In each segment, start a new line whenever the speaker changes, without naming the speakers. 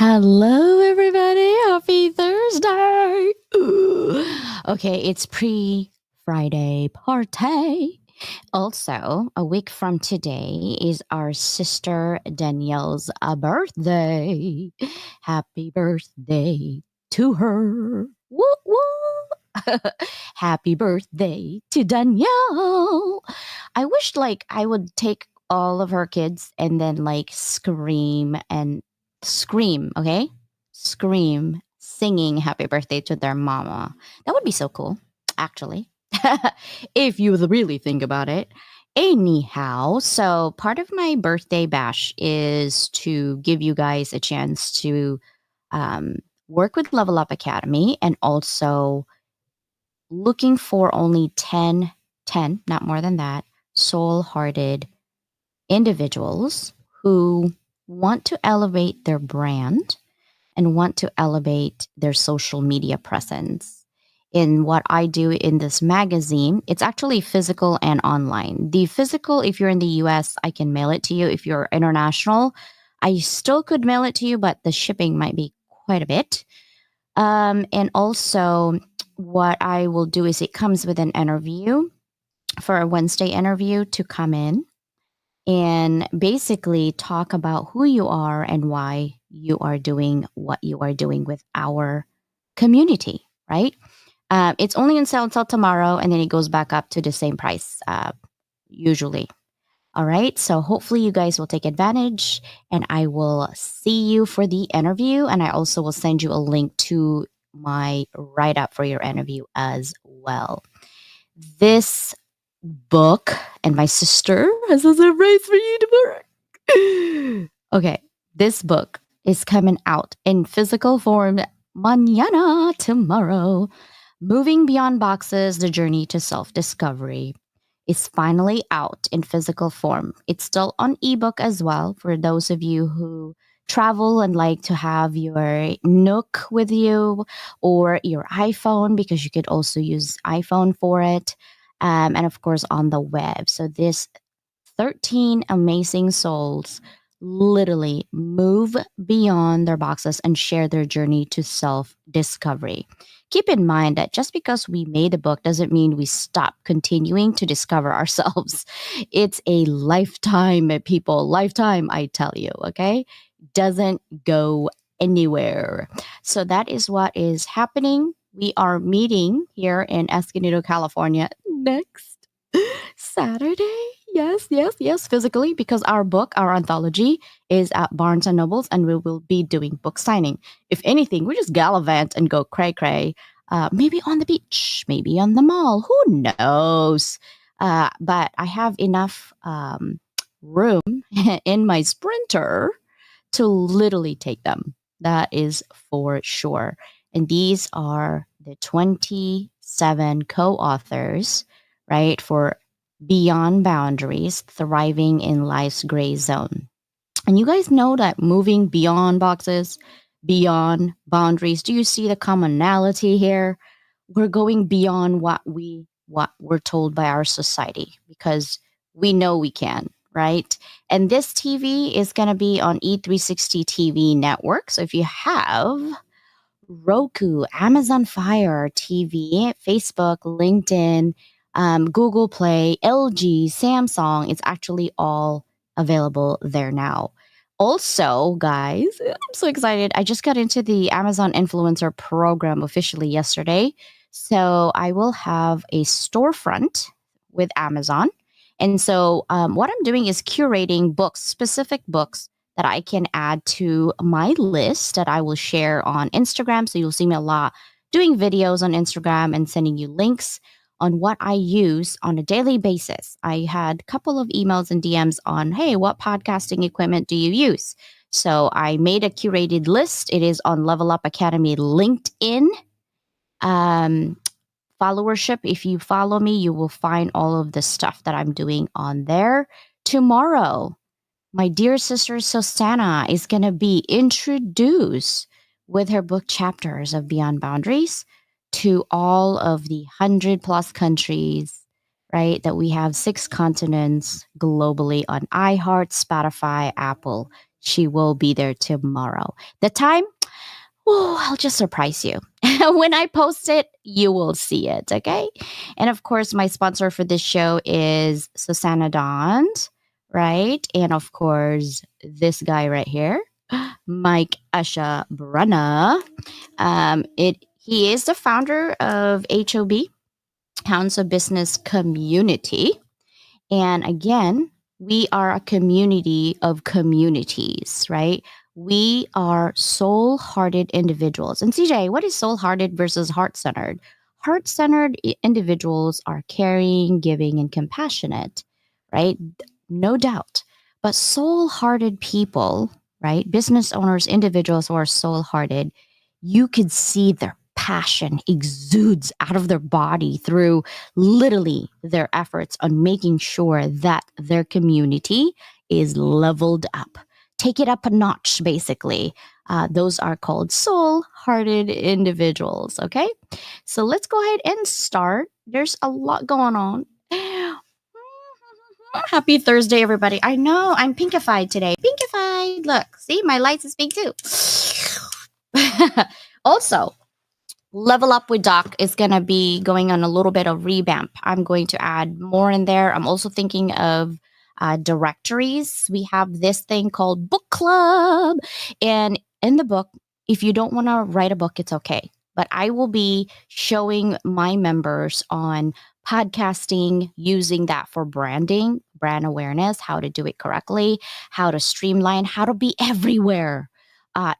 Hello, everybody. Happy Thursday. Ooh. Okay, it's pre Friday party. Also, a week from today is our sister Danielle's birthday. Happy birthday to her. Woo woo. Happy birthday to Danielle. I wish I would take all of her kids and then scream and scream, okay? Scream singing happy birthday to their mama. That would be so cool, actually. If you really think about it. Anyhow, so part of my birthday bash is to give you guys a chance to um, work with Level Up Academy and also looking for only 10, not more than that, soul hearted individuals who want to elevate their brand and want to elevate their social media presence. In what I do in this magazine, it's actually physical and online. The physical, if you're in the US, I can mail it to you. If you're international, I still could mail it to you, but the shipping might be quite a bit. And also, what I will do is it comes with an interview for a Wednesday interview to come in and basically talk about who you are and why you are doing what you are doing with our community, right? It's only on sale until tomorrow, and then it goes back up to the same price, usually. All right. So hopefully you guys will take advantage, and I will see you for the interview. And I also will send you a link to my write up for your interview as well. This book, and my sister has a surprise for you tomorrow. Okay, this book is coming out in physical form mañana, tomorrow. Moving Beyond Boxes, The Journey to Self Discovery is finally out in physical form. It's still on ebook as well for those of you who travel and like to have your Nook with you or your iPhone, because you could also use iPhone for it. And of course, on the web. So, this 13 amazing souls literally move beyond their boxes and share their journey to self discovery. Keep in mind that just because we made a book doesn't mean we stop continuing to discover ourselves. It's a lifetime, people, lifetime, I tell you, okay? Doesn't go anywhere. So that is what is happening. We are meeting here in Escondido, California next Saturday. Yes, yes, yes, physically, because our book, our anthology, is at Barnes and Nobles, and we will be doing book signing. If anything, we just gallivant and go cray cray. Maybe on the beach, maybe on the mall. Who knows? But I have enough room in my Sprinter to literally take them. That is for sure. And these are the 27 co authors, right, for Beyond Boundaries, Thriving in Life's Gray Zone. And you guys know that moving beyond boxes, beyond boundaries, do you see the commonality here? We're going beyond what we're told by our society because we know we can, right? And this TV is going to be on E360 TV network. So if you have Roku, Amazon Fire TV, Facebook, LinkedIn, Google Play, LG, Samsung. It's actually all available there now. Also, guys, I'm so excited. I just got into the Amazon Influencer Program officially yesterday. So I will have a storefront with Amazon. And so what I'm doing is curating books, specific books that I can add to my list that I will share on Instagram. So you'll see me a lot doing videos on Instagram and sending you links on what I use on a daily basis. I had a couple of emails and DMs on, hey, what podcasting equipment do you use? So I made a curated list. It is on Level Up Academy LinkedIn. Um, Followership. If you follow me, you will find all of the stuff that I'm doing on there. Tomorrow, my dear sister Susanna is going to be introduced with her book chapters of Beyond Boundaries to all of the 100 plus countries, right? That we have 6 continents globally on iHeart, Spotify, Apple She will be there tomorrow. The time, oh, I'll just surprise you. When I post it, you will see it. Okay. And of course, my sponsor for this show is Susanna Dond, right? And of course, this guy right here, Mike Asha Brana. He is the founder of HOB, Hounds of Business Community. And again, we are a community of communities, right? We are soul hearted individuals. And CJ, what is soul hearted versus heart centered? Heart centered individuals are caring, giving, and compassionate, right? No doubt. But soul hearted people, right? Business owners, individuals who are soul hearted, you could see their passion exudes out of their body through literally their efforts on making sure that their community is leveled up. Take it up a notch, basically. Those are called soul hearted individuals. Okay. So let's go ahead and start. There's a lot going on. Happy Thursday, everybody. I know I'm pinkified today. Pinkified. Look, see, my lights is pink too. Also, Level Up with Doc is going to be going on a little bit of revamp. I'm going to add more in there. I'm also thinking of directories. We have this thing called Book Club. And in the book, if you don't want to write a book, it's okay. But I will be showing my members on podcasting, using that for branding, brand awareness, how to do it correctly, how to streamline, how to be everywhere.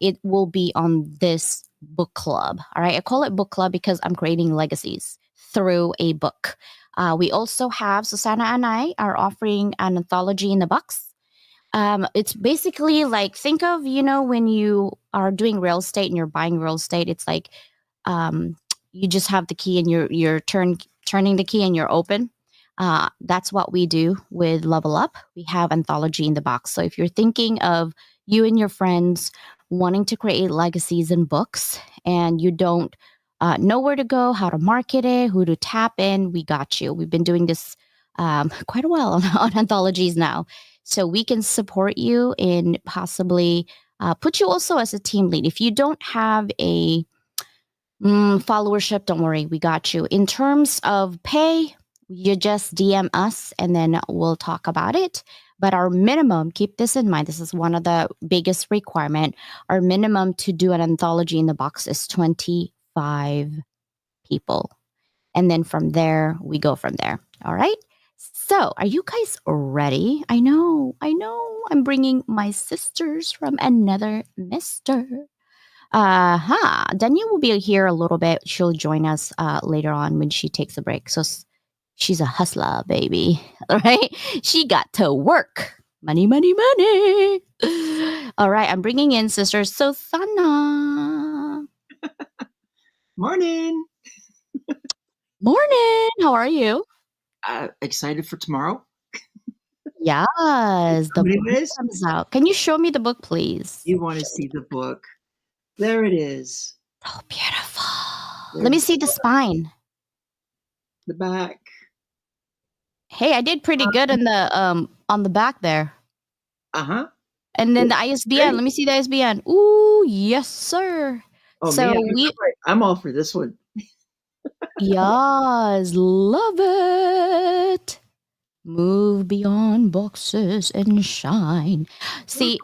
It will be on this book club. All right. I call it book club because I'm creating legacies through a book. We also have Susanna and I are offering an anthology in the box. It's basically like, think of, when you are doing real estate and you're buying real estate, it's like um, you just have the key and you're turning the key and you're open. That's what we do with Level Up. We have anthology in the box. So if you're thinking of you and your friends wanting to create legacies in books and you don't know where to go, how to market it, who to tap in, we got you. We've been doing this quite a while on anthologies now. So we can support you in possibly put you also as a team lead. If you don't have a followership, don't worry, we got you. In terms of pay, you just DM us and then we'll talk about it. But our minimum, keep this in mind, this is one of the biggest requirement. Our minimum to do an anthology in the box is 25 people. And then from there, we go from there. All right. So are you guys ready? I know. I'm bringing my sisters from another mister. Danielle will be here a little bit. She'll join us later on when she takes a break. So she's a hustler, baby. All right. She got to work. Money, money, money. All right. I'm bringing in Sister Susanna.
Morning.
Morning. How are you?
Excited for tomorrow?
Yes. The book comes out. Can you show me the book, please?
You want to see the book? There it is.
Oh, beautiful. Let me see the spine.
The back.
Hey, I did pretty good on the back there.
Uh-huh.
And then the ISBN. Let me see the ISBN. Ooh, yes, sir.
Oh, so man, I'm all for this one.
Yes, love it. Move beyond boxes and shine. See,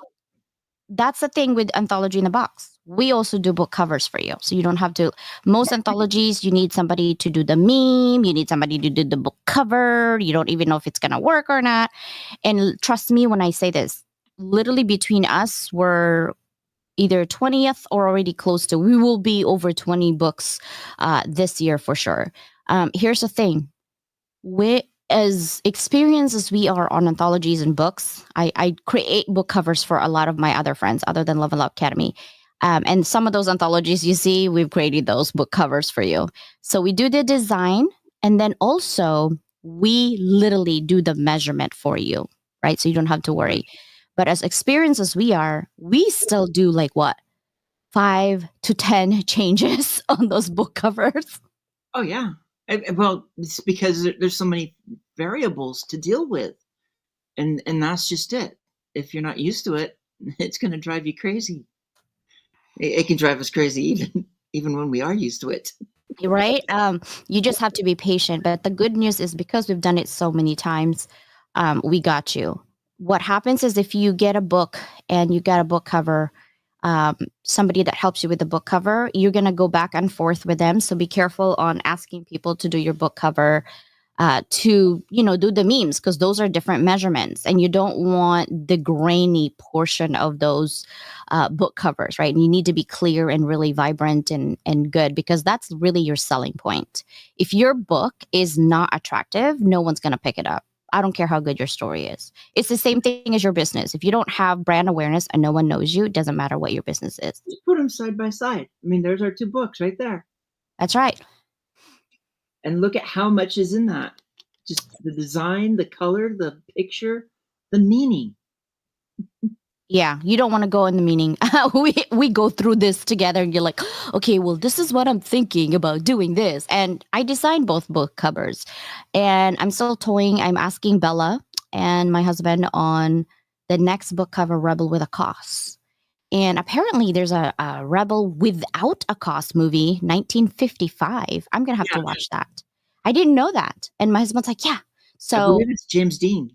that's the thing with Anthology in the Box. We also do book covers for you. So you don't have to. Most anthologies, you need somebody to do the meme. You need somebody to do the book cover. You don't even know if it's going to work or not. And trust me when I say this, literally between us, we're either 20th or already close to. We will be over 20 books this year for sure. Here's the thing. As experienced as we are on anthologies and books, I create book covers for a lot of my other friends other than Level Up Academy. And some of those anthologies you see, we've created those book covers for you. So we do the design and then also we literally do the measurement for you, right? So you don't have to worry. But as experienced as we are, we still do like what? 5 to 10 changes on those book covers.
Oh, yeah. Well, it's because there's so many variables to deal with. And that's just it. If you're not used to it, it's going to drive you crazy. It can drive us crazy even when we are used to it.
Right? You just have to be patient. But the good news is because we've done it so many times, we got you. What happens is if you get a book and you get a book cover, somebody that helps you with the book cover, you're going to go back and forth with them. So be careful on asking people to do your book cover, to do the memes, because those are different measurements and you don't want the grainy portion of those book covers, right? And you need to be clear and really vibrant and good, because that's really your selling point. If your book is not attractive, no one's going to pick it up. I don't care how good your story is. It's the same thing as your business. If you don't have brand awareness and no one knows you, it doesn't matter what your business is.
Just put them side by side. I mean, there's our two books right there.
That's right.
And look at how much is in that. Just the design, the color, the picture, the meaning.
Yeah, you don't want to go in the meaning. We go through this together and you're like, okay, well, this is what I'm thinking about doing this. And I designed both book covers. And I'm still toying. I'm asking Bella and my husband on the next book cover, Rebel with a Cause. And apparently there's a Rebel Without a Cause movie, 1955. I'm going to have to watch that. I didn't know that. And my husband's like, yeah.
I
So
believe it's James Dean.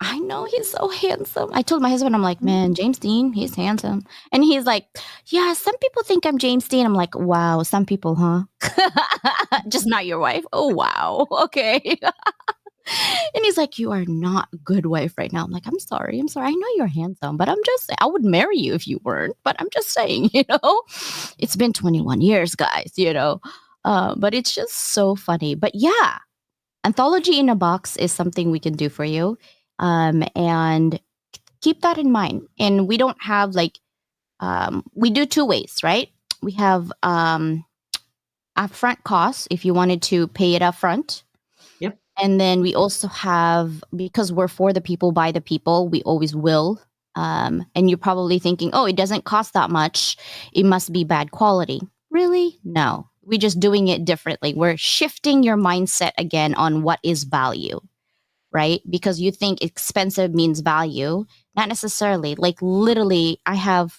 I know he's so handsome. I told my husband, I'm like, man, James Dean, he's handsome. And he's like, yeah, some people think I'm James Dean. I'm like, wow, some people, huh? Just not your wife. Oh, wow. Okay. And he's like, you are not a good wife right now. I'm like, I'm sorry. I'm sorry. I know you're handsome, but I would marry you if you weren't. But I'm just saying, it's been 21 years, guys, but it's just so funny. But yeah, Anthology in a Box is something we can do for you. And keep that in mind. And we don't have we do two ways, right? We have upfront costs if you wanted to pay it upfront.
Yep.
And then we also have, because we're for the people, by the people, we always will. And you're probably thinking, oh, it doesn't cost that much. It must be bad quality. Really? No. We're just doing it differently. We're shifting your mindset again on what is value. Right? Because you think expensive means value. Not necessarily. Like literally, I have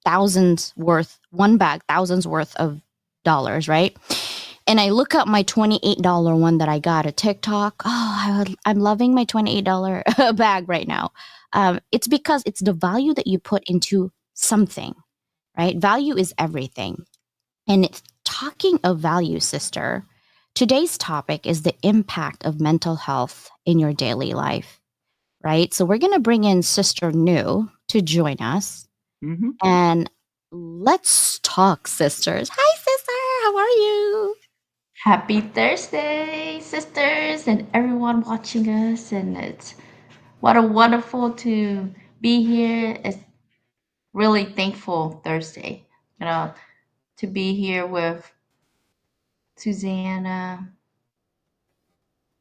thousands worth of dollars, right? And I look up my $28 one that I got at TikTok. Oh, I'm loving my $28 bag right now. It's because it's the value that you put into something, right? Value is everything. And it's talking of value, sister. Today's topic is the impact of mental health in your daily life, right? So we're going to bring in Sister New to join us.
Mm-hmm.
And let's talk, sisters. Hi, sister. How are you?
Happy Thursday, sisters, and everyone watching us. And it's what a wonderful to be here. It's really thankful Thursday, to be here with Susanna,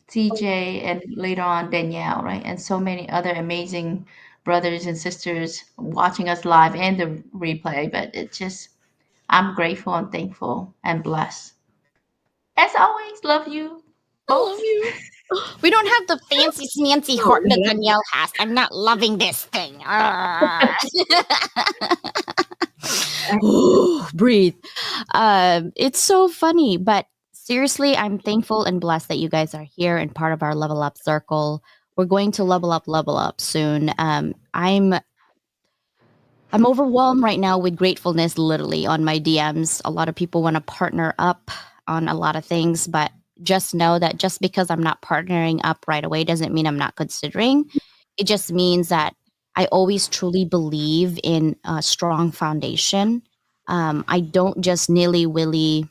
TJ, and later on Danielle, right? And so many other amazing brothers and sisters watching us live and the replay. But I'm grateful and thankful and blessed. As always, love you
I
both.
love you. We don't have the fancy smancy heart that Danielle has. I'm not loving this thing. Breathe. It's so funny, but seriously, I'm thankful and blessed that you guys are here and part of our level up circle. We're going to level up soon. I'm overwhelmed right now with gratefulness, literally on my DMs. A lot of people want to partner up on a lot of things, but just know that just because I'm not partnering up right away doesn't mean I'm not considering. It just means that I always truly believe in a strong foundation. I don't just nilly-willy,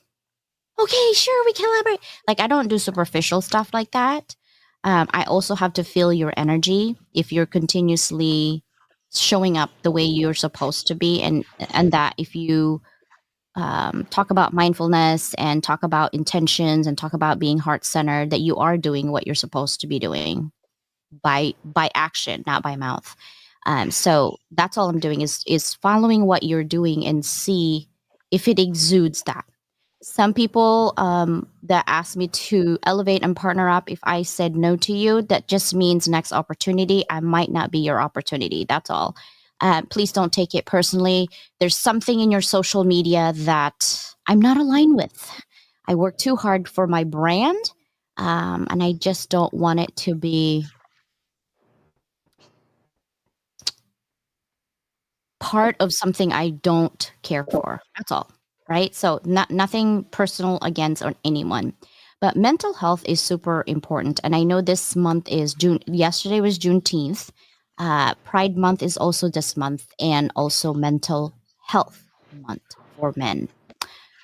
okay, sure, we collaborate. Like, I don't do superficial stuff like that. I also have to feel your energy if you're continuously showing up the way you're supposed to be, and that if you talk about mindfulness and talk about intentions and talk about being heart-centered, that you are doing what you're supposed to be doing by action, not by mouth. So that's all I'm doing is following what you're doing and see if it exudes that. Some people that ask me to elevate and partner up, if I said no to you, that just means next opportunity. I might not be your opportunity. That's all. Please don't take it personally. There's something in your social media that I'm not aligned with. I work too hard for my brand, and I just don't want it to be part of something I don't care for. That's all. Right? So nothing personal against anyone. But mental health is super important. And I know this month is June. Yesterday was Juneteenth. Pride Month is also this month, and also Mental Health Month for men.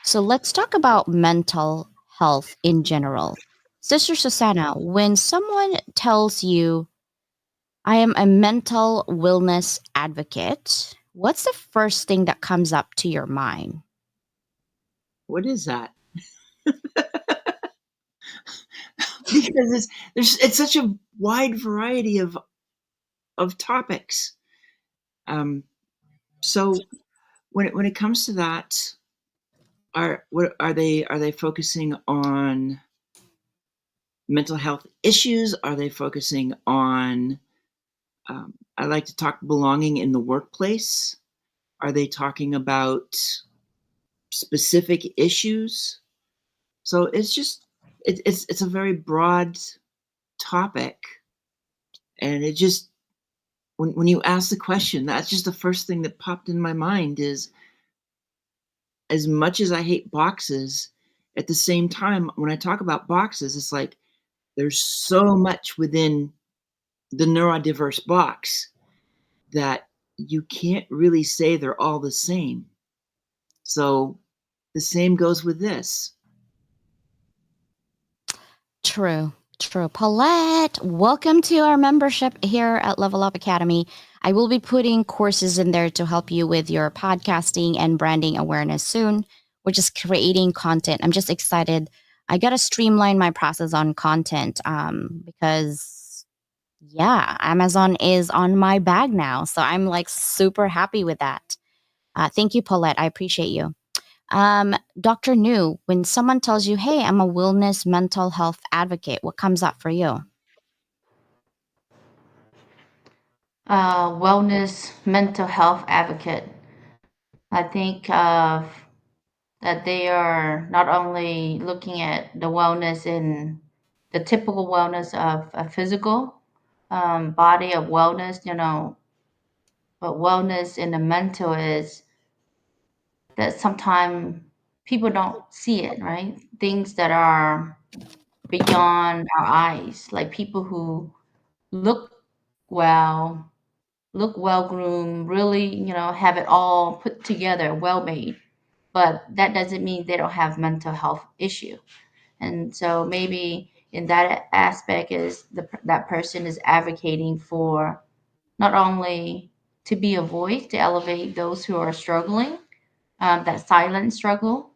So let's talk about mental health in general. Sister Susanna, when someone tells you I am a mental wellness advocate, what's the first thing that comes up to your mind?
What is that? Because it's such a wide variety of topics. So when it comes to that, are they focusing on mental health issues? Are they focusing on I like to talk belonging in the workplace? Are they talking about specific issues? So it's a very broad topic, and it just when you ask the question, that's just the first thing that popped in my mind is as much as I hate boxes, at the same time, when I talk about boxes, it's like there's so much within the neurodiverse box that you can't really say they're all the same. So the same goes with this.
True, true. Paulette, welcome to our membership here at Level Up Academy. I will be putting courses in there to help you with your podcasting and branding awareness soon. We're just creating content. I'm just excited. I got to streamline my process on content because, yeah, Amazon is on my bag now. So I'm like super happy with that. Thank you, Paulette. I appreciate you. Dr. New, when someone tells you, hey, I'm a wellness mental health advocate, what comes up for you?
Wellness mental health advocate. I think that they are not only looking at the wellness in the typical wellness of a physical body of wellness, but wellness in the mental is that sometimes people don't see it, right? Things that are beyond our eyes, like people who look well, look well groomed, really, have it all put together, well made. But that doesn't mean they don't have mental health issue. And so maybe in that aspect is that person is advocating for not only to be a voice to elevate those who are struggling, that silent struggle,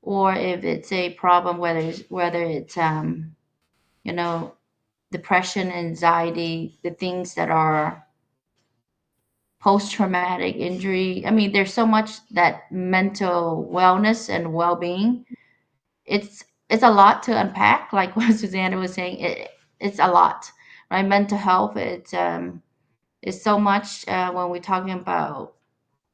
or if it's a problem, whether it's you know depression, anxiety, the things that are post traumatic injury. I mean, there's so much that mental wellness and well being. It's a lot to unpack. Like what Susanna was saying, it's a lot, right? Mental health. It's so much when we're talking about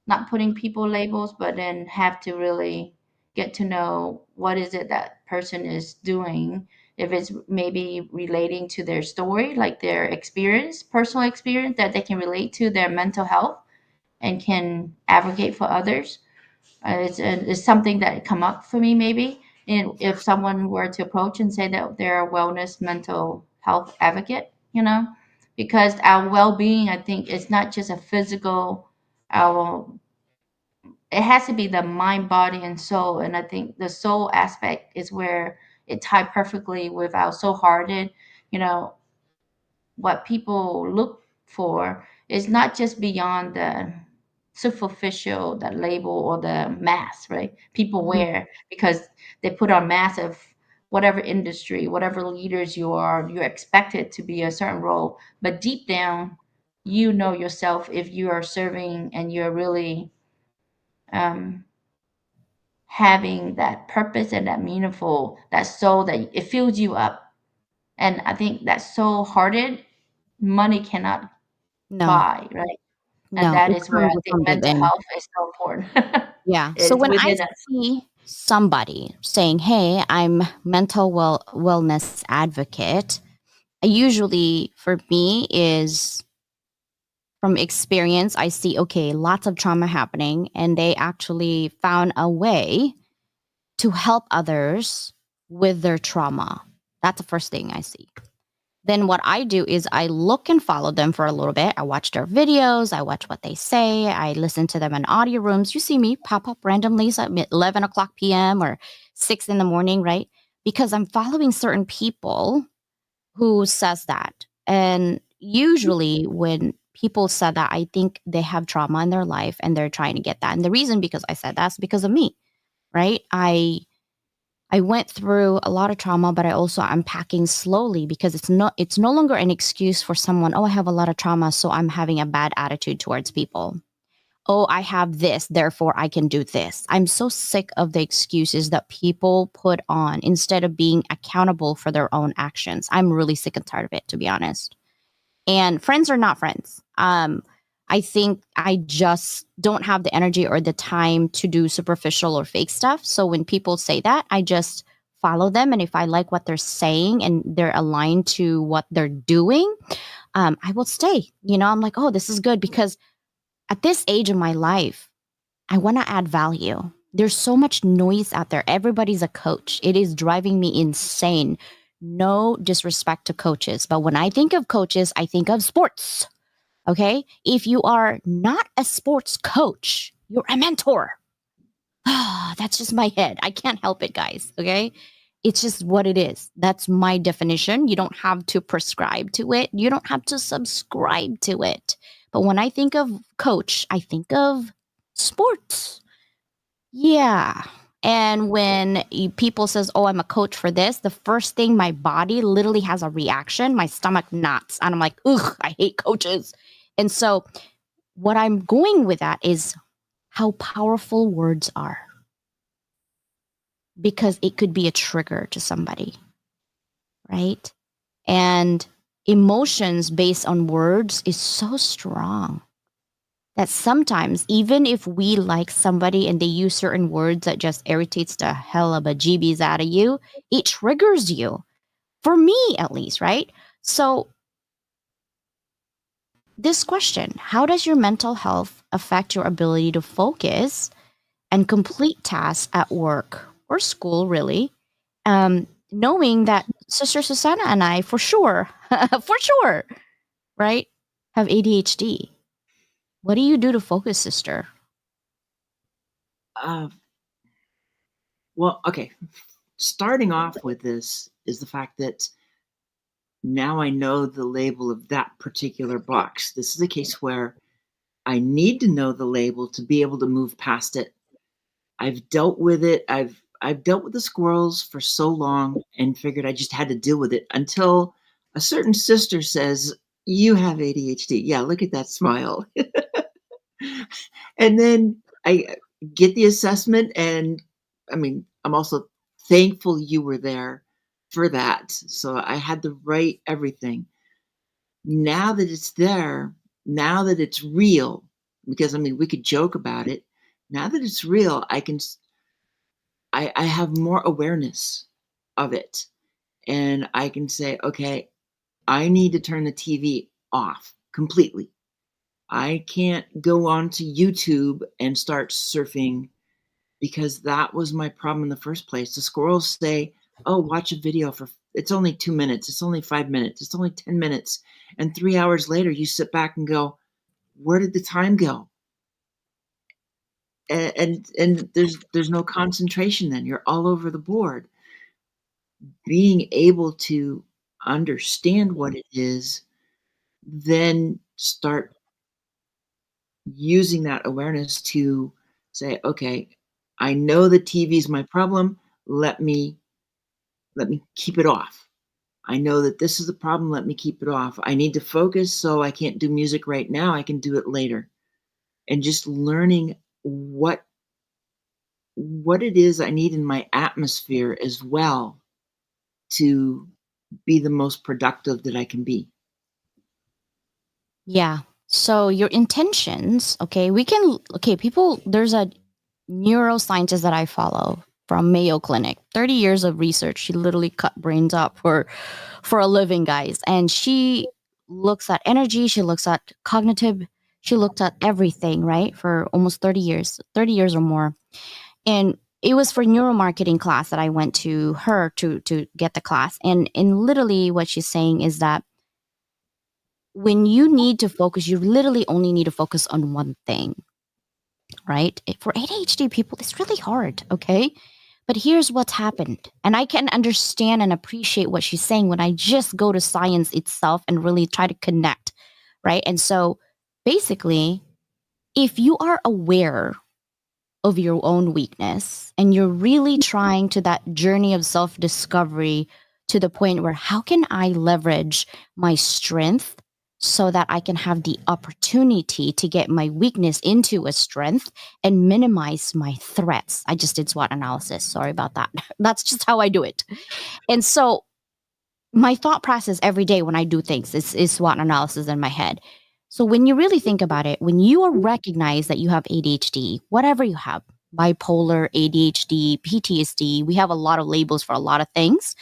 not putting people labels, but then have to really get to know what is it that person is doing. If it's maybe relating to their story, like their experience, personal experience that they can relate to their mental health and can advocate for others. It's something that come up for me maybe. And if someone were to approach and say that they're a wellness mental health advocate, because our well-being, I think, is not just a physical, our it has to be the mind, body, and soul. And I think the soul aspect is where it tied perfectly with our soul hearted, you know, what people look for is not just beyond the superficial, that label or the mask, right? People
Mhm.
wear because they put on masks of whatever industry, whatever leaders you are, you're expected to be a certain role. But deep down, you know yourself if you are serving and you're really um, having that purpose and that meaningful, that soul that it fills you up. And I think that soul hearted money cannot
No,
buy, right? And
no,
that
it
is where I
comes
think
from
mental
within.
health is so important.
Yeah. So
It's
when I
within us.
see somebody saying, "Hey, I'm mental wellness advocate," I usually for me is from experience, I see, okay, lots of trauma happening, and they actually found a way to help others with their trauma. That's the first thing I see. Then what I do is I look and follow them for a little bit. I watch their videos, I watch what they say, I listen to them in audio rooms. You see me pop up randomly at 11 o'clock p.m. or 6 in the morning, right? Because I'm following certain people who says that. And usually when people said that, I think they have trauma in their life and they're trying to get that. And the reason because I said that's because of me, right? I went through a lot of trauma, but I also unpacking slowly because it's no longer an excuse for someone, oh, I have a lot of trauma, so I'm having a bad attitude towards people. Oh, I have this, therefore I can do this. I'm so sick of the excuses that people put on instead of being accountable for their own actions. I'm really sick and tired of it, to be honest. And friends are not friends. I think I just don't have the energy or the time to do superficial or fake stuff. So when people say that, I just follow them. And if I like what they're saying and they're aligned to what they're doing, I will stay. You know, I'm like, oh, this is good because at this age of my life, I want to add value. There's so much noise out there. Everybody's a coach. It is driving me insane. No disrespect to coaches, but when I think of coaches, I think of sports. Okay. If you are not a sports coach, you're a mentor. That's just my head. I can't help it, guys. Okay. It's just what it is. That's my definition. You don't have to prescribe to it, you don't have to subscribe to it. But when I think of coach, I think of sports. Yeah. And when people says, "Oh, I'm a coach for this," the first thing my body literally has a reaction. My stomach knots, and I'm like, "Ugh, I hate coaches." And so, what I'm going with that is how powerful words are, because it could be a trigger to somebody, right? And emotions based on words is so strong that sometimes even if we like somebody and they use certain words that just irritates the hell of a GBs out of you, it triggers you. For me at least, right? So this question, how does your mental health affect your ability to focus and complete tasks at work or school, really? Knowing that Sister Susanna and I, for sure, for sure, right, have ADHD. What do you do to focus, sister?
Uh, well, okay. Starting off with this is the fact that now I know the label of that particular box. This is a case where I need to know the label to be able to move past it. I've dealt with it. I've dealt with the squirrels for so long and figured I just had to deal with it until a certain sister says, "You have ADHD." Yeah, look at that smile. And then I get the assessment, and I mean, I'm also thankful you were there for that. So I had to write everything. Now that it's there, now that it's real, because I mean, we could joke about it. Now that it's real, I have more awareness of it, and I can say, okay, I need to turn the TV off completely. I can't go onto YouTube and start surfing because that was my problem in the first place. The squirrels say, "Oh, watch a video for it's only 2 minutes, it's only 5 minutes, it's only 10 minutes." And 3 hours later, you sit back and go, "Where did the time go?" And there's no concentration then. You're all over the board. Being able to understand what it is, then start using that awareness to say, "Okay, I know the TV is my problem. Let me keep it off. I know that this is the problem. Let me keep it off. I need to focus, so I can't do music right now. I can do it later." And just learning what what it is I need in my atmosphere as well to be the most productive that I can be.
Yeah. So your intentions, okay, people, there's a neuroscientist that I follow from Mayo Clinic, 30 years of research. She literally cut brains up for a living, guys. And she looks at energy, she looks at cognitive, she looked at everything, right? For almost 30 years or more. And it was for neuromarketing class that I went to her to get the class. And literally what she's saying is that when you need to focus, you literally only need to focus on one thing, right? For ADHD people, it's really hard, okay? But here's what's happened. And I can understand and appreciate what she's saying when I just go to science itself and really try to connect, right? And so basically, if you are aware of your own weakness and you're really trying to that journey of self discovery to the point where how can I leverage my strength so that I can have the opportunity to get my weakness into a strength and minimize my threats. I just did SWOT analysis. Sorry about that. That's just how I do it. And so my thought process every day when I do things is SWOT analysis in my head. So when you really think about it, when you are recognize that you have ADHD, whatever you have, bipolar, ADHD, PTSD, we have a lot of labels for a lot of things.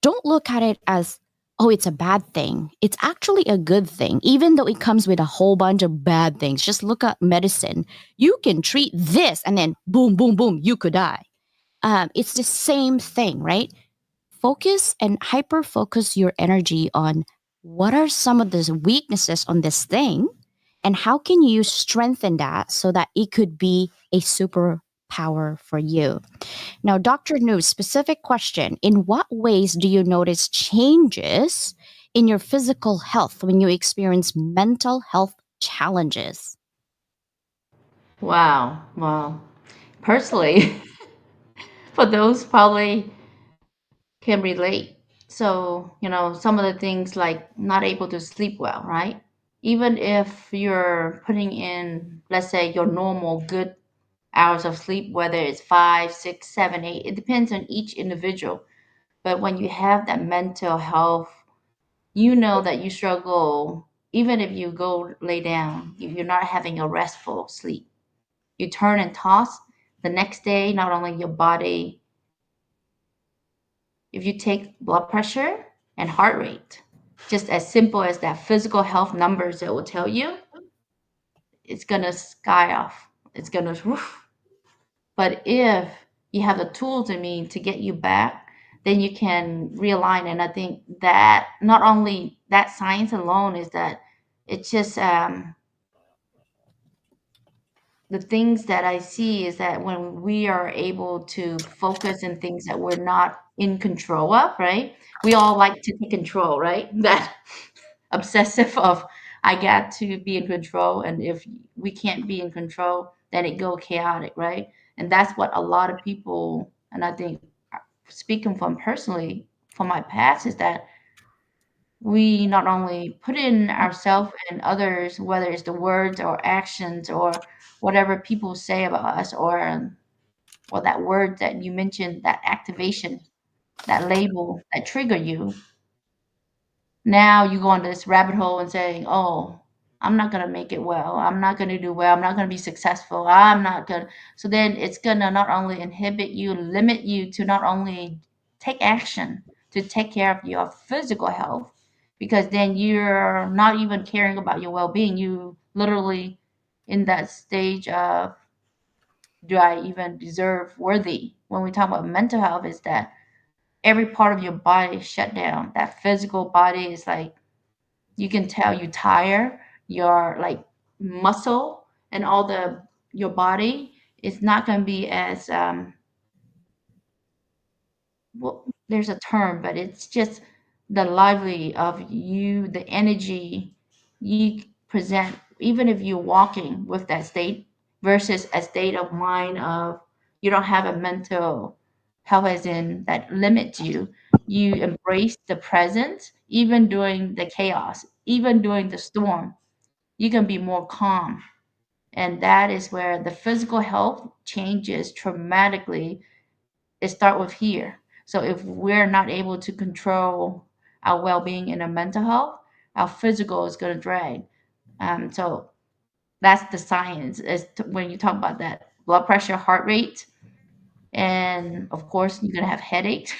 Don't look at it as, oh, it's a bad thing. It's actually a good thing, even though it comes with a whole bunch of bad things. Just look at medicine. You can treat this and then boom, boom, boom, you could die. It's the same thing, right? Focus and hyper focus your energy on what are some of the weaknesses on this thing and how can you strengthen that so that it could be a superpower for you. Now, Dr. New, specific question. In what ways do you notice changes in your physical health when you experience mental health challenges?
Wow. Well, personally, for those probably can relate. So, some of the things like not able to sleep well, right? Even if you're putting in, let's say, your normal good hours of sleep, whether it's 5, 6, 7, 8, it depends on each individual. But when you have that mental health, you know that you struggle, even if you go lay down, you're not having a restful sleep. You turn and toss the next day, not only your body, if you take blood pressure and heart rate, just as simple as that physical health numbers that will tell you, it's gonna sky off. It's gonna woof. But if you have the tools in me to get you back, then you can realign. And I think that not only that science alone is that it's just the things that I see is that when we are able to focus in things that we're not in control of, right? We all like to take control, right? That obsessive of I got to be in control, and if we can't be in control, then it go chaotic, right? And that's what a lot of people, and I think speaking from personally from my past, is that we not only put in ourselves and others, whether it's the words or actions or whatever people say about us, or that word that you mentioned, that activation, that label that trigger you. Now you go on this rabbit hole and saying, "Oh, I'm not gonna make it well. I'm not gonna do well. I'm not gonna be successful. I'm not gonna." So then it's gonna not only inhibit you, limit you to not only take action to take care of your physical health, because then you're not even caring about your well-being. You literally in that stage of, do I even deserve worthy? When we talk about mental health, is that every part of your body is shut down. That physical body is like, you can tell you tire your like muscle and all the your body is not going to be as well, there's a term, but it's just the lively of you, the energy you present, even if you're walking with that state versus a state of mind of you don't have a mental health as in that limits you. You embrace the present, even during the chaos, even during the storm. You can be more calm And that is where the physical health changes dramatically. It start with here. So if we're not able to control our well-being and our mental health, our physical is going to drag. So that's the science. When you talk about that blood pressure, heart rate, and of course you're going to have headaches.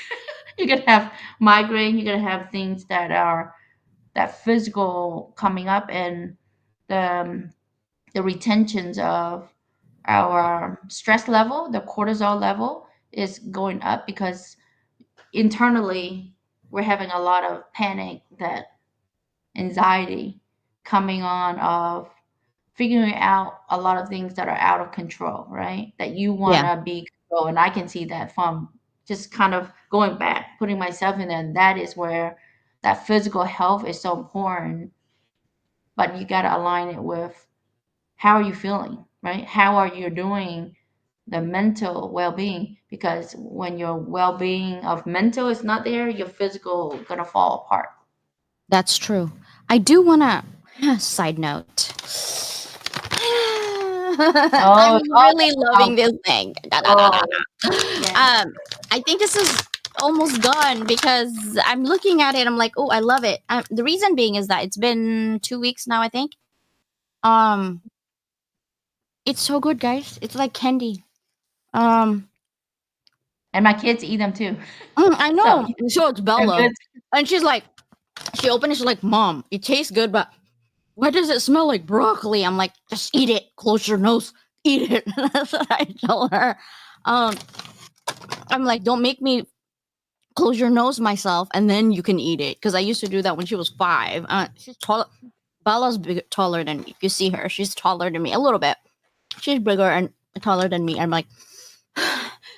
You're going to have migraine. You're going to have things that are that physical coming up, and the the retentions of our stress level, the cortisol level is going up because internally we're having a lot of panic, that anxiety coming on of figuring out a lot of things that are out of control, right? That you want
Yeah,
to be control. And I can see that from just kind of going back, putting myself in there. And that is where that physical health is so important, but you got to align it with how are you feeling, right? How are you doing the mental well-being? Because when your well-being of mental is not there, your physical gonna fall apart.
that's true. I do want to, side note.
Oh,
I'm
oh,
really loving this thing. Da, da, da, da,
oh,
da.
yeah.
I think this is almost done because I'm looking at it. I'm like, oh, I love it. The reason being is that it's been 2 weeks now, I think. Um, it's so good, guys. It's like candy. Um,
And my kids eat them too.
I
So
know. So it's
they're
Bella,
good.
and she's like, she opened it. She's like, Mom, it tastes good, but why does it smell like broccoli? I'm like, just eat it. Close your nose. Eat it. That's what I tell her. Um, I'm like, don't make me close your nose myself, and then you can eat it. Because I used to do that when she was 5. She's tall. Bella's taller than me. If you see her, she's taller than me a little bit. She's bigger and taller than me. I'm like,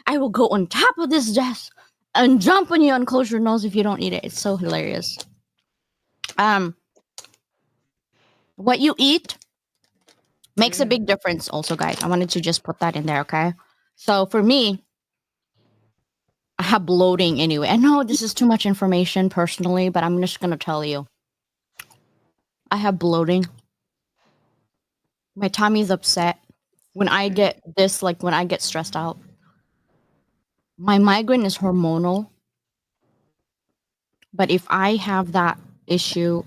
I will go on top of this desk and jump on you and close your nose if you don't eat it. It's so hilarious. What you eat makes a big difference also, guys. I wanted to just put that in there, okay? So for me, I have bloating anyway. I know this is too much information personally, but I'm just gonna tell you. I have bloating. My tummy's upset. When I get this, like when I get stressed out, my migraine is hormonal. But if I have that issue,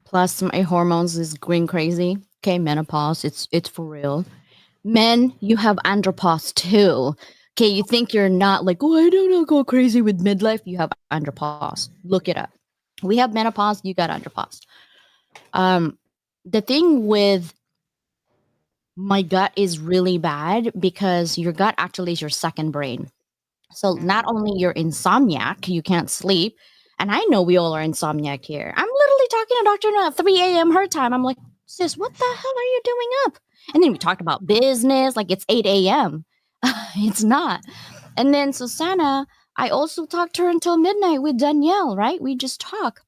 plus my hormones is going crazy, okay, menopause, it's for real. Men, you have andropause too. Okay, you think you're not like, oh, I don't know, go crazy with midlife. You have andropause. Look it up. We have menopause. You got andropause. The thing with my gut is really bad because your gut actually is your second brain. So not only you're insomniac, you can't sleep, and I know we all are insomniac here. I'm literally talking to Dr. No at 3 a.m. her time. I'm like, sis, what the hell are you doing up? And then we talked about business, like it's 8 a.m. It's not. And then Susanna, I also talked to her until midnight with Danielle, right? We just talk.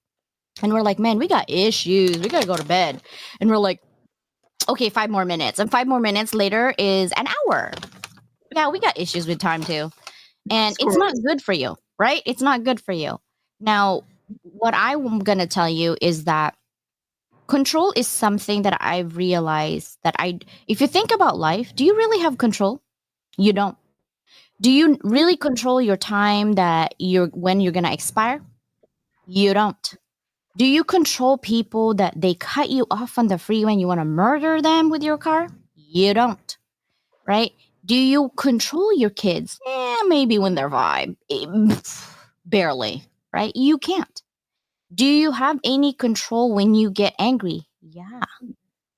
And we're like, man, we got issues. We got to go to bed. And we're like, okay, 5 more minutes. And 5 more minutes later is an hour. Yeah, we got issues with time too. And it's not good for you, right? It's not good for you. Now, what I'm going to tell you is that control is something that I've realized that if you think about life, do you really have control? You don't. Do you really control your time when you're going to expire? You don't. Do you control people that they cut you off on the freeway and you want to murder them with your car? You don't. Right? Do you control your kids? Maybe when they're 5. Barely, right? You can't. Do you have any control when you get angry? Yeah,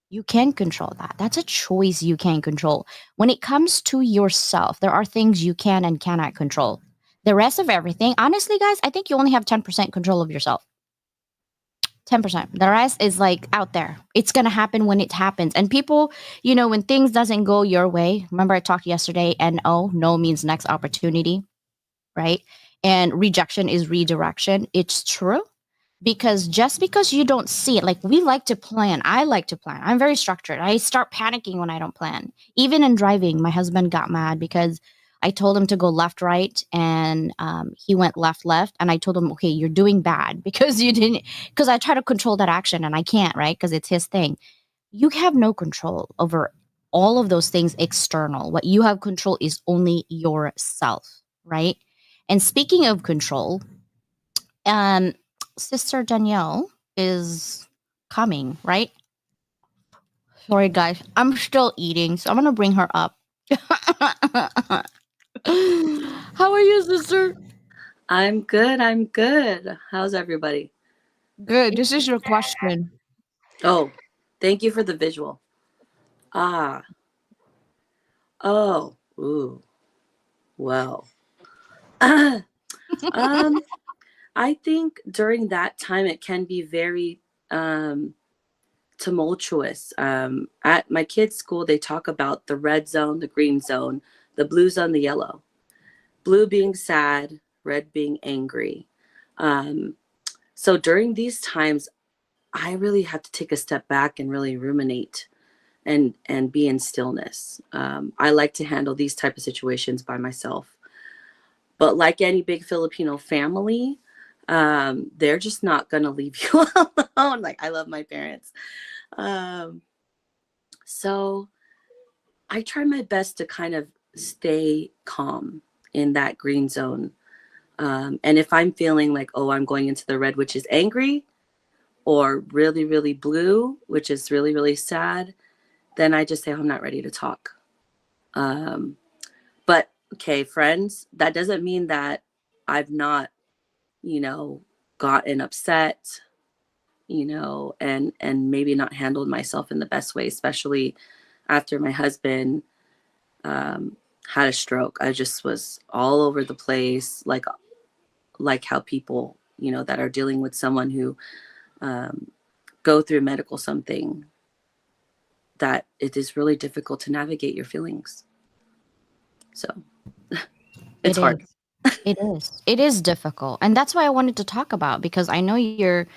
you can control that. That's a choice you can control. When it comes to yourself, there are things you can and cannot control. The rest of everything, honestly, guys, I think you only have 10% control of yourself. 10%. The rest is like out there. It's going to happen when it happens. And people, when things doesn't go your way, remember I talked yesterday, no means next opportunity, right? And rejection is redirection. It's true. Because just because you don't see it, like we like to plan. I like to plan. I'm very structured. I start panicking when I don't plan. Even in driving, my husband got mad because I told him to go left, right, and he went left, left. And I told him, okay, you're doing bad because you didn't, I try to control that action and I can't, right? Because it's his thing. You have no control over all of those things external. What you have control is only yourself, right? And speaking of control, um, Sister Danielle is coming, right? Sorry, guys. I'm still eating, so I'm gonna bring her up. How are you, sister?
I'm good. I'm good. How's everybody?
Good. This is your question.
Oh, thank you for the visual. Ah. Oh. Ooh. Well. I think during that time it can be very tumultuous. At my kids' school, they talk about the red zone, the green zone, the blue zone, the yellow. Blue being sad, red being angry. So during these times, I really have to take a step back and really ruminate and be in stillness. I like to handle these type of situations by myself. But like any big Filipino family, they're just not gonna leave you alone. Like I love my parents. So I try my best to kind of stay calm in that green zone. And if I'm feeling like, oh, I'm going into the red, which is angry, or really, really blue, which is really, really sad, then I just say, oh, I'm not ready to talk. But okay, friends, that doesn't mean that I've not, gotten upset, and maybe not handled myself in the best way, especially after my husband had a stroke. I just was all over the place, like how people, that are dealing with someone who go through medical something, that it is really difficult to navigate your feelings. So it's hard.
It is. It is difficult. And that's why I wanted to talk about, because I know you're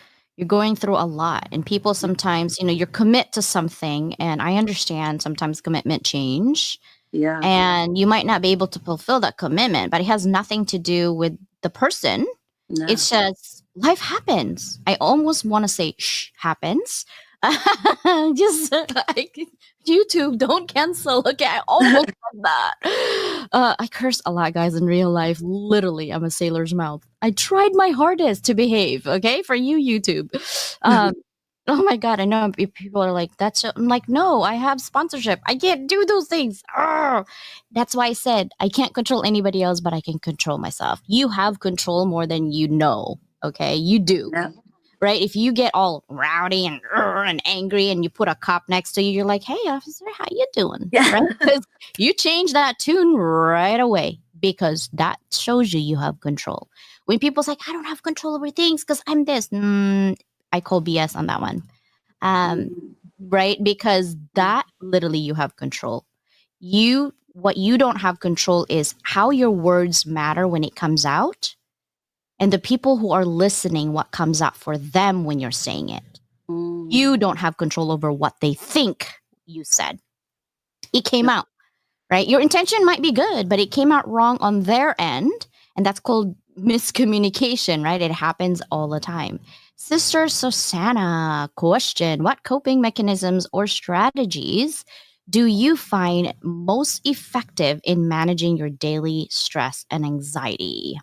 going through a lot, and people sometimes, you commit to something, and I understand sometimes commitment change.
Yeah.
And you might not be able to fulfill that commitment, but it has nothing to do with the person.
No.
It's just life happens. I almost want to say shh happens. Just like YouTube, don't cancel. Okay, I almost said that. I curse a lot, guys, in real life. Literally, I'm a sailor's mouth. I tried my hardest to behave, okay, for you, YouTube. Oh my god, I know people are like, I'm like, no, I have sponsorship. I can't do those things. Arrgh. That's why I said I can't control anybody else, but I can control myself. You have control more than you know, okay? You do.
Yeah.
Right? If you get all rowdy and angry and you put a cop next to you, you're like, hey, officer, how you doing?
Yeah.
Right? Because you change that tune right away, because that shows you have control. When people's like, I don't have control over things because I'm this, I call BS on that one. Right? Because that literally you have control. What you don't have control is how your words matter when it comes out, and the people who are listening, what comes out for them when you're saying it. You don't have control over what they think you said. It came out, right? Your intention might be good, but it came out wrong on their end, and that's called miscommunication, right? It happens all the time. Sister Susanna, question: what coping mechanisms or strategies do you find most effective in managing your daily stress and anxiety?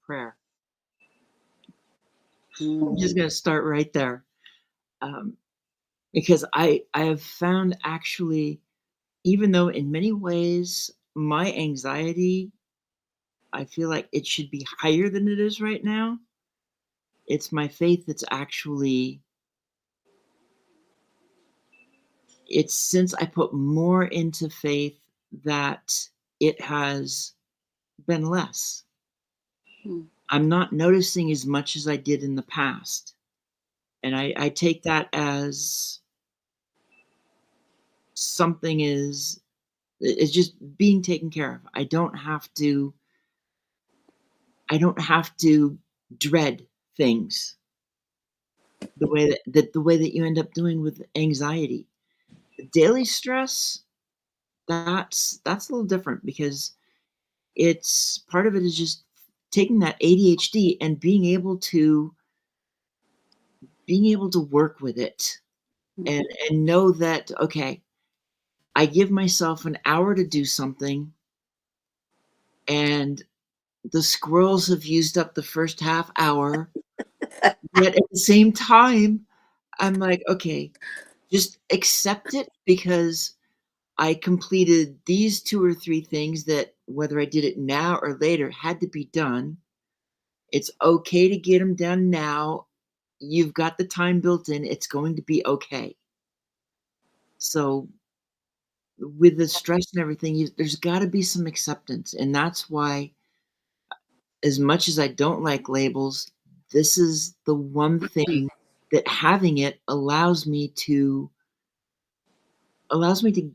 Prayer. I'm just going to start right there. Because I have found, actually, even though in many ways my anxiety, I feel like it should be higher than it is right now, it's my faith that's actually, it's since I put more into faith that it has been less. I'm not noticing as much as I did in the past. And I take that as something is just being taken care of. I don't have to dread things the way that you end up doing with anxiety. The daily stress, that's a little different, because it's part of it is just taking that ADHD and being able to work with it, and know that, okay, I give myself an hour to do something, and the squirrels have used up the first half hour. Yet at the same time, I'm like, okay, just accept it because I completed these 2 or 3 things that, whether I did it now or later, had to be done. It's okay to get them done now. You've got the time built in. It's going to be okay. So with the stress and everything, there's got to be some acceptance, and that's why, as much as I don't like labels, this is the one thing that having it allows me to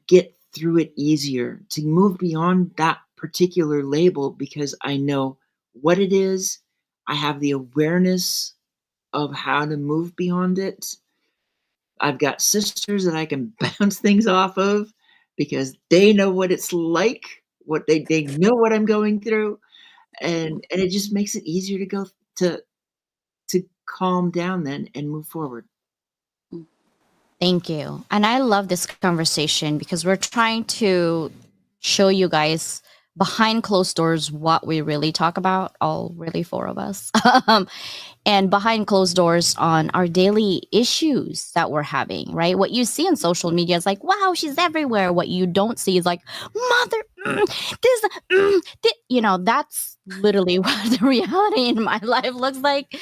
get through it easier, to move beyond that particular label because I know what it is. I have the awareness of how to move beyond it. I've got sisters that I can bounce things off of because they know what it's like, what they know what I'm going through, and it just makes it easier to go to to calm down then and move forward.
Thank you. And I love this conversation because we're trying to show you guys behind closed doors what we really talk about, all really four of us. And behind closed doors on our daily issues that we're having, right? What you see on social media is like, wow, she's everywhere. What you don't see is like, mother, you know, that's literally what the reality in my life looks like.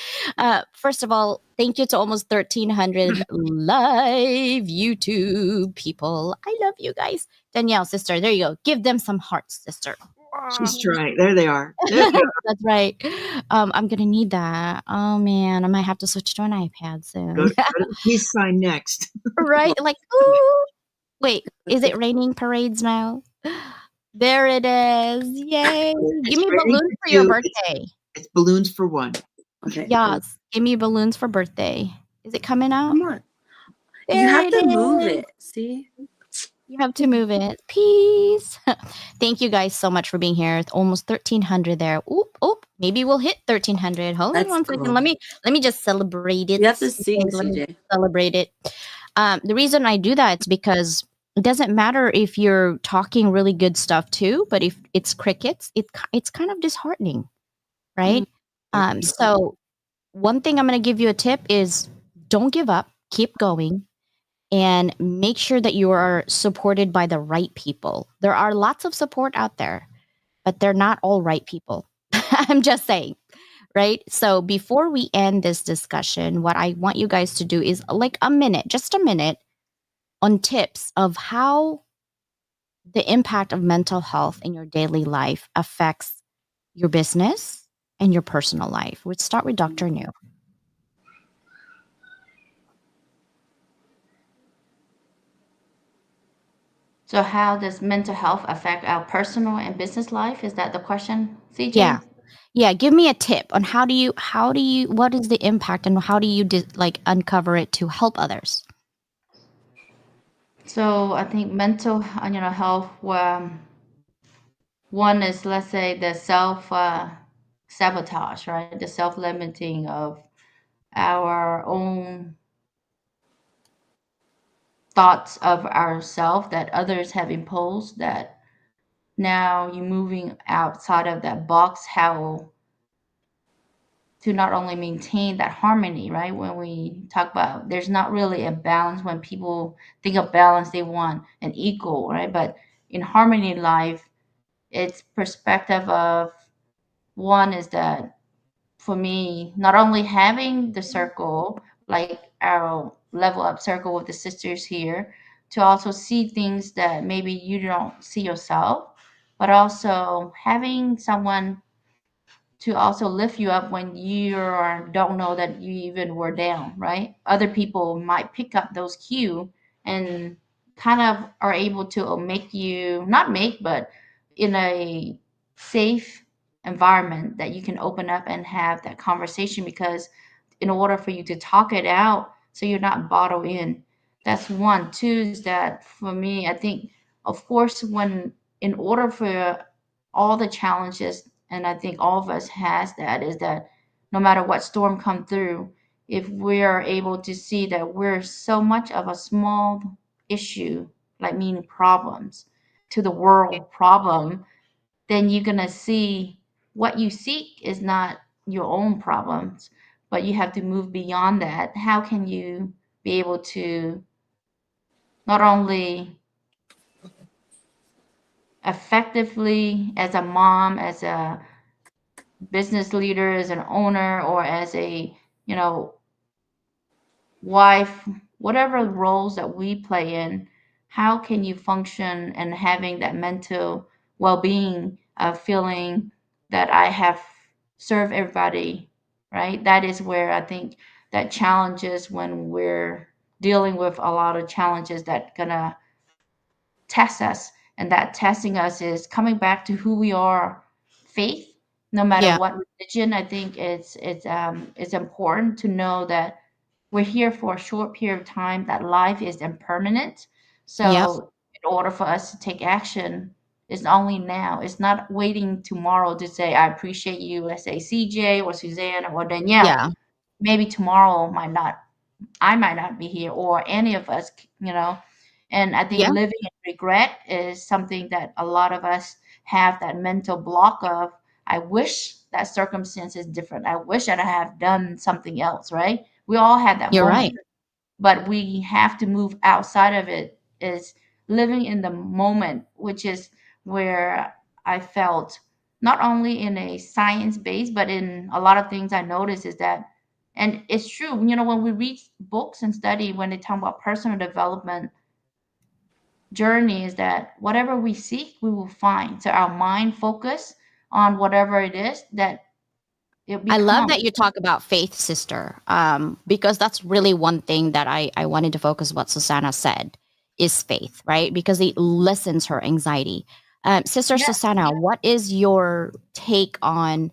First of all, thank you to almost 1,300 live YouTube people. I love you guys. Danielle, sister, there you go. Give them some hearts, sister.
She's trying. There they are. There they are.
That's right. I'm gonna need that. Oh man, I might have to switch to an iPad soon.
Go to the peace sign next.
Right? Like, ooh. Wait, is it raining parades now? There it is. Yay. Give me
raining
balloons
for
for your
you.
birthday.
It's balloons for one.
Okay.
Yes. Give me balloons for birthday. Is it coming out?
Come on.
There
You have
it
to move
is.
it. See?
You have to move it. Peace. Thank you guys so much for being here. It's almost 1,300 there. Oop. Maybe we'll hit 1,300. Hold
That's
on one second.
cool.
Let me just celebrate it.
You have to sing,
Okay, let me
CJ.
celebrate it. The reason I do that is because it doesn't matter if you're talking really good stuff too, but if it's crickets, it's kind of disheartening, right? So one thing I'm going to give you a tip is don't give up, keep going, and make sure that you are supported by the right people. There are lots of support out there, but they're not all right people. I'm just saying, right? So before we end this discussion, what I want you guys to do is like just a minute on tips of how the impact of mental health in your daily life affects your business and your personal life. We'd start with Dr. New.
So how does mental health affect our personal and business life? Is that the question, CJ?
Yeah, give me a tip on how do you what is the impact and how do you like uncover it to help others?
So I think mental, health. One is, let's say, the self sabotage, right? The self limiting of our own thoughts of ourselves that others have imposed. That now you're moving outside of that box. How to not only maintain that harmony, right? When we talk about there's not really a balance. When people think of balance, they want an equal, right? But in harmony life, it's perspective of one is that for me, not only having the circle, like our level up circle with the sisters here, to also see things that maybe you don't see yourself, but also having someone to also lift you up when you don't know that you even were down, right? Other people might pick up those cues and kind of are able to make you not make, but in a safe environment that you can open up and have that conversation, because in order for you to talk it out so you're not bottled in. That's one. Two is that for me, I think, of course, when in order for all the challenges, and I think all of us has that, is that no matter what storm come through, if we are able to see that we're so much of a small issue like meaning problems, to the world problem, then you're going to see what you seek is not your own problems, but you have to move beyond that. How can you be able to not only effectively as a mom, as a business leader, as an owner, or as a, you know, wife, whatever roles that we play in, how can you function and having that mental well-being of feeling that I have served everybody, right? That is where I think that challenges when we're dealing with a lot of challenges that gonna test us, and that testing us is coming back to who we are, faith, no matter
Yeah.
what religion. I think it's important to know that we're here for a short period of time, that life is impermanent.
Yep.
So in order for us to take action, it's only now. It's not waiting tomorrow to say I appreciate you, let's say CJ or Suzanne or Danielle.
Yeah.
Maybe tomorrow might not, I might not be here, or any of us, you know. And I think
Yeah.
living in regret is something that a lot of us have that mental block of. I wish that circumstance is different. I wish that I have done something else, right? We all had that
You're right.
moment, but we have to move outside of it, is living in the moment, which is where I felt not only in a science base, but in a lot of things I noticed is that, and it's true, you know, when we read books and study, when they talk about personal development journey, is that whatever we seek, we will find. So our mind focus on whatever it is that it
I love
becomes.
that you talk about faith, sister, because that's really one thing that I wanted to focus what Susanna said is faith, right? Because it lessens her anxiety. Sister
Yeah.
Susanna, what is your take on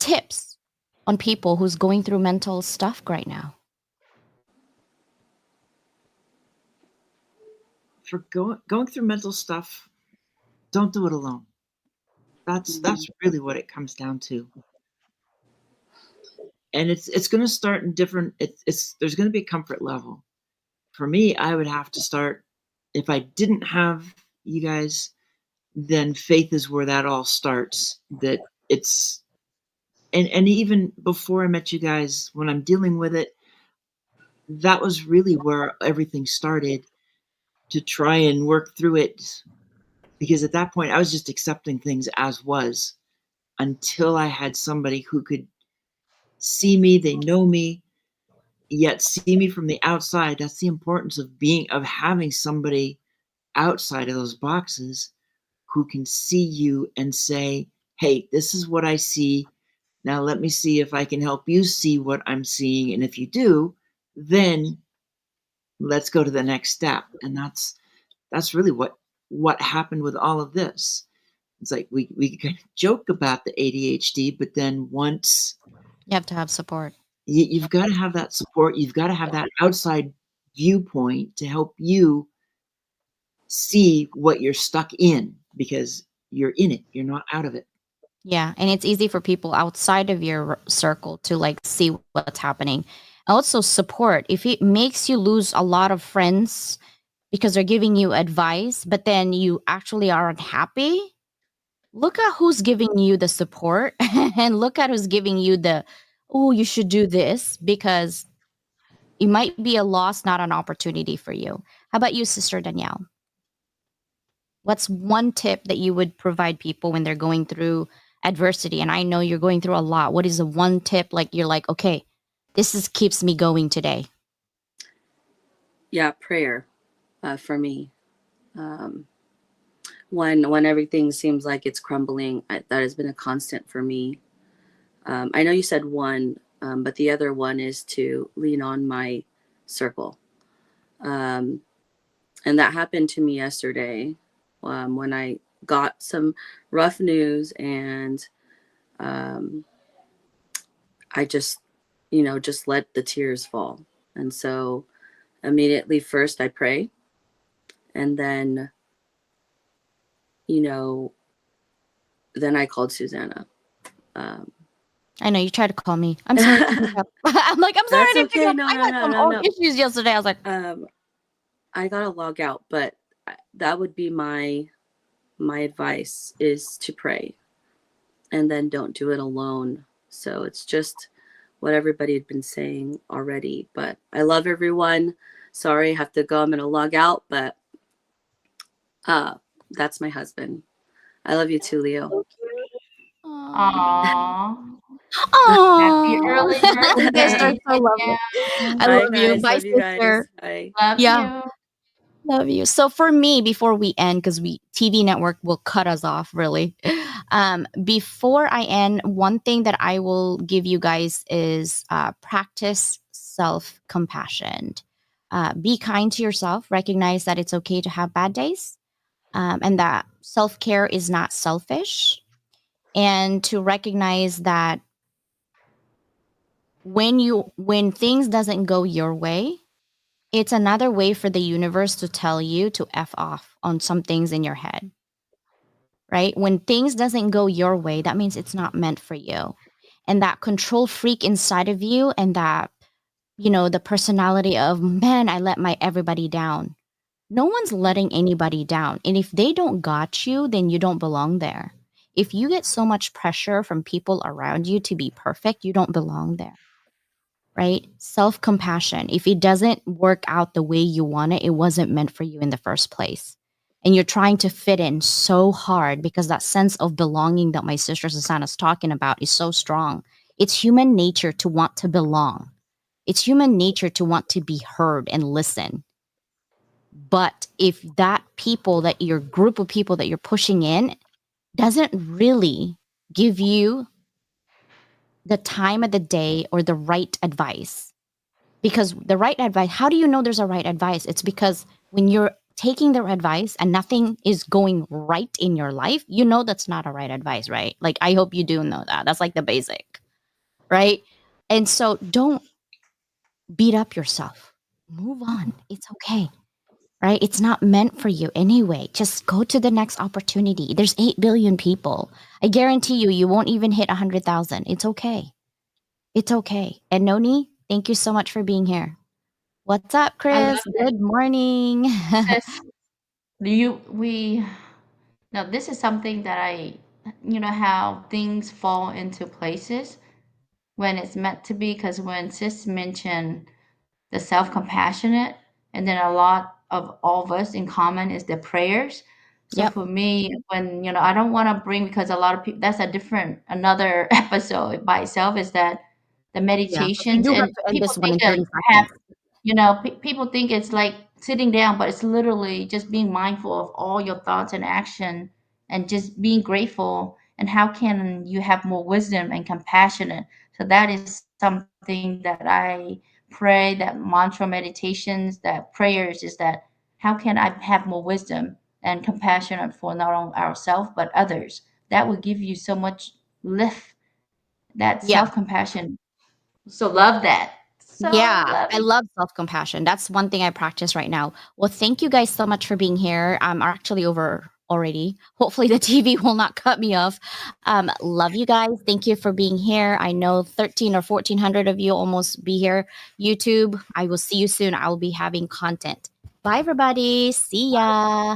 tips on people who's going through mental stuff right now?
For going through mental stuff, don't do it alone. That's really what it comes down to. And it's going to start in different. It's there's going to be a comfort level. For me, I would have to start. If I didn't have you guys, then faith is where that all starts. That it's and even before I met you guys, when I'm dealing with it, that was really where everything started, to try and work through it, because at that point I was just accepting things as was, until I had somebody who could see me, they know me, yet see me from the outside. That's the importance of having somebody outside of those boxes who can see you and say, hey, this is what I see. Now let me see if I can help you see what I'm seeing. And if you do, then let's go to the next step. And that's really what happened with all of this. It's like we kind of joke about the ADHD, but then once
You have to have support.
you've got to have that support, you've got to have that outside viewpoint to help you see what you're stuck in, because you're in it, you're not out of it.
Yeah, and it's easy for people outside of your circle to like see what's happening. Also, support. If it makes you lose a lot of friends because they're giving you advice, but then you actually aren't happy, look at who's giving you the support and look at who's giving you the, oh, you should do this, because it might be a loss, not an opportunity for you. How about you, Sister Danielle? What's one tip that you would provide people when they're going through adversity? And I know you're going through a lot. What is the one tip, like you're like, okay, this is keeps me going today?
Yeah, prayer for me. When everything seems like it's crumbling, that has been a constant for me. I know you said one, but the other one is to lean on my circle. And that happened to me yesterday, when I got some rough news, and I just let the tears fall. And so immediately first I pray, and then, then I called Susanna.
I know you tried to call me. I'm sorry. I'm like, I'm sorry.
That's
I didn't pick
okay.
up.
No,
I
no,
had
no,
some
no,
own
no.
issues yesterday. I was like,
I gotta log out, but that would be my advice is to pray, and then don't do it alone. So it's just what everybody had been saying already. But I love everyone. Sorry, I have to go. I'm gonna log out, but that's my husband. I love you too, Leo.
Aww. Happy
Aww.
early
You guys are
birthday
so lovely.
again.
I
Bye,
love you.
guys.
Bye,
Love you guys.
sister.
Bye.
Love
Yeah.
you.
Love you. So for me, before we end, because TV network will cut us off really. Before I end, one thing that I will give you guys is practice self-compassion. Be kind to yourself. Recognize that it's okay to have bad days, and that self-care is not selfish. And to recognize that when things doesn't go your way, it's another way for the universe to tell you to F off on some things in your head, right? When things doesn't go your way, that means it's not meant for you. And that control freak inside of you and that, the personality of, man, I let my everybody down. No one's letting anybody down. And if they don't got you, then you don't belong there. If you get so much pressure from people around you to be perfect, you don't belong there. Right? Self compassion. If it doesn't work out the way you want it, it wasn't meant for you in the first place. And you're trying to fit in so hard because that sense of belonging that my sister Susanna's talking about is so strong. It's human nature to want to belong. It's human nature to want to be heard and listen. But if your group of people that you're pushing in doesn't really give you the time of the day or the right advice, because the right advice, how do you know there's a right advice? It's because when you're taking their advice and nothing is going right in your life, that's not a right advice, right? Like, I hope you do know that. That's like the basic, right? And so don't beat up yourself. Move on. It's okay, right? It's not meant for you anyway. Just go to the next opportunity. There's 8 billion people. I guarantee you won't even hit 100,000. It's okay. It's okay. And Noni, thank you so much for being here. What's up,
I love
Chris?
it.
Good morning.
Sis, now this is something that how things fall into places when it's meant to be. Because when Sis mentioned the self-compassionate, and then a lot of all of us in common is the prayers. So
Yep.
for me, when I don't want to bring, because a lot of people, that's another episode by itself, is that the
Yeah. But we
meditations,
do have
and
to end
people
this one
think
in
that
30 seconds.
people think it's like sitting down, but it's literally just being mindful of all your thoughts and action, and just being grateful. And how can you have more wisdom and compassionate? So that is something that I pray, that mantra meditations, that prayers, is that how can I have more wisdom and compassion for not only ourselves but others? That will give you so much lift, that
Yeah.
self-compassion. So love that. So
Yeah.
love
I
it.
love self-compassion. That's one thing I practice right now. Well, thank you guys so much for being here. I'm actually over already. Hopefully the TV will not cut me off. Love you guys. Thank you for being here. I know 13 or 1400 of you almost be here. YouTube, I will see you soon. I will be having content. Bye, everybody. See ya.